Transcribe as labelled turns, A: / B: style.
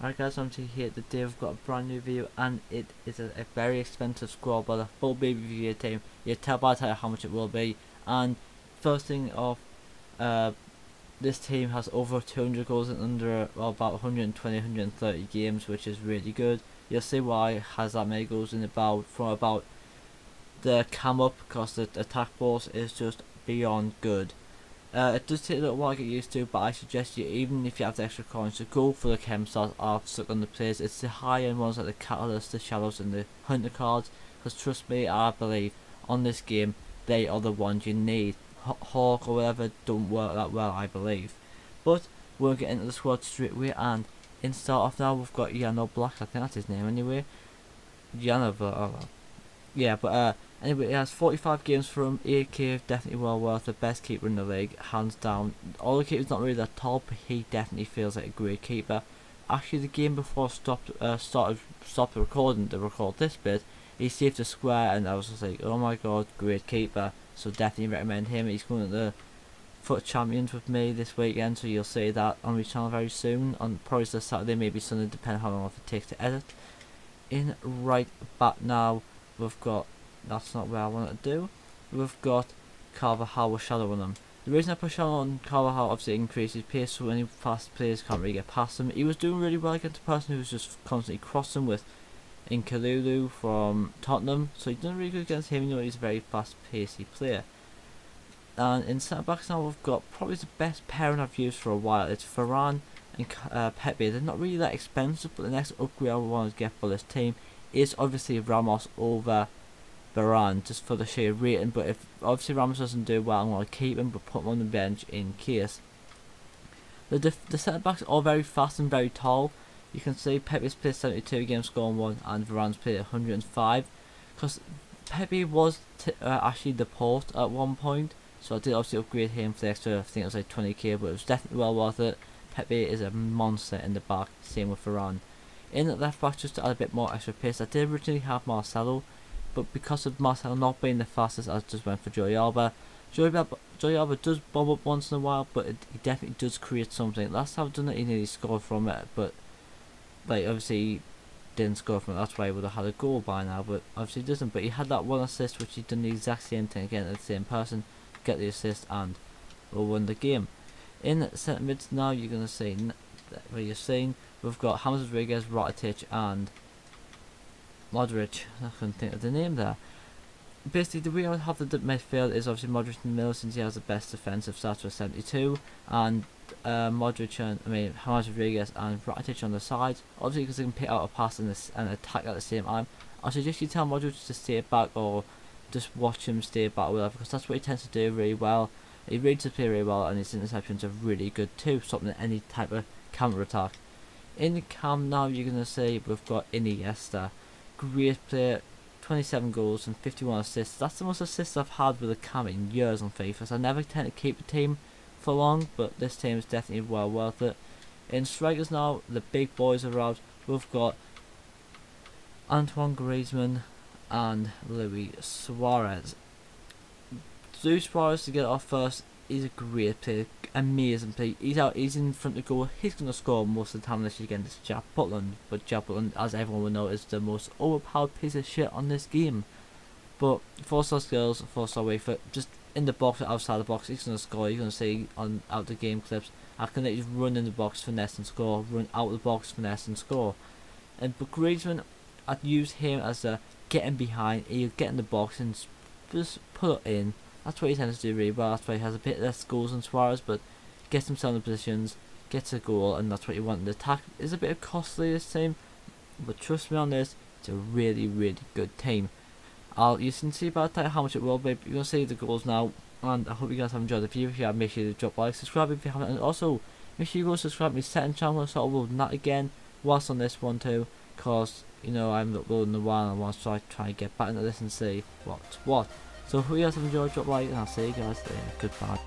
A: Alright guys, I'm here today. We've got a brand new video and it is a very expensive squad, but a full baby video team. You tell by the title how much it will be. And first thing off, this team has over 200 goals in under about 120-130 games, which is really good. You'll see why it has that many goals in from about the cam up, because the attack force is just beyond good. It does take a little while to get used to, but I suggest you, even if you have the extra coins, to go for the chem stars are stuck on the players. It's the high end ones like the Catalyst, the Shadows and the Hunter cards, because trust me, I believe on this game they are the ones you need. Hawk or whatever don't work that well, I believe. But we'll get into the squad straight away, and in start off now we've got Yano Black, I think that's his name anyway. Yano Black, yeah, but anyway, he has 45 games from 8k, definitely well worth the best keeper in the league, hands down. All the keepers not really that tall, but he definitely feels like a great keeper. Actually, the game before stopped recording to record this bit, he saved a square, and I was just like, oh my god, great keeper. So definitely recommend him. He's going to the FUT Champions with me this weekend, so you'll see that on my channel very soon, on probably this Saturday, maybe Sunday, depending how long it takes to edit. In right back now, we've got, that's not where I want to do, we've got Carvajal with Shadow on him. The reason I put Shadow on Carvajal, obviously increases pace, so any fast players can't really get past him. He was doing really well against the person who was just constantly crossing with Inkalulu from Tottenham, so he's done really good against him. You know, he's a very fast pacey player. And in centre backs now, we've got probably the best pairing I've used for a while. It's Varane and Pepe. They're not really that expensive, but the next upgrade I want to get for this team is obviously Ramos over Varane, just for the sheer rating. But if obviously Ramos doesn't do well, I'm going to keep him but put him on the bench in case. The centre backs are very fast and very tall. You can see Pepe's played 72 games, scoring 1, and Varane's played 105. Because Pepe was actually the port at one point, so I did obviously upgrade him for the extra, I think it was like 20k, but it was definitely well worth it. Pepe is a monster in the back, same with Varane. In the left back, just to add a bit more extra pace, I did originally have Marcelo, but because of Marcelo not being the fastest, I just went for Joey Alba. Joey Alba does bomb up once in a while, but he definitely does create something. Last time I've done it, he nearly scored from it, but like obviously he didn't score from it, that's why he would have had a goal by now, but obviously he doesn't. But he had that one assist, which he done the exact same thing again at the same person, get the assist and will win the game. In centre mids now, you're going to see where you're seeing we've got James Rodriguez, Rakitic and Modric. I couldn't think of the name there. Basically, the way I would have the midfield is obviously Modric in the middle, since he has the best defensive stats with 72, and Modric and James Rodriguez and Rakitic on the sides. Obviously, because they can pick out a pass and attack at the same time. I suggest you tell Modric to stay back or just watch him stay back or whatever, because that's what he tends to do really well. He really does play really well, and his interceptions are really good too, stopping any type of counter attack. In the cam now, you're gonna see we've got Iniesta, great player. 27 goals and 51 assists. That's the most assists I've had with a cam in years on FIFA, so I never tend to keep the team for long, but this team is definitely well worth it. In strikers now, the big boys are out. We've got Antoine Griezmann and Luis Suarez. Luis Suarez, to get it off first, he's a great player, amazing player. He's in front of goal. He's going to score most of the time unless you get this Jack Butland. But Jack Butland, as everyone will know, is the most overpowered piece of shit on this game. But 4-star skills, 4-star way for just in the box or outside the box, he's going to score. You're going to see on out the game clips, I can let you run in the box, finesse and score, run out the box, finesse and score. But Griezmann, I'd use him as a getting behind, he'll get in the box and just put it in. That's what he tends to do really well. That's why he has a bit less goals than Suarez, but gets himself in positions, gets a goal, and that's what you want. The attack is a bit costly this team, but trust me on this, it's a really, really good team. You can see about that how much it will be. You're gonna see the goals now, and I hope you guys have enjoyed the video. If you have, make sure to drop a like, subscribe if you haven't, and also make sure you go subscribe to my second channel, so I'll upload that again whilst on this one too, cause you know I'm uploading a while and I want to try and get back into this and see what's what. So if you guys have enjoyed, drop a like, and I'll see you guys later. Goodbye.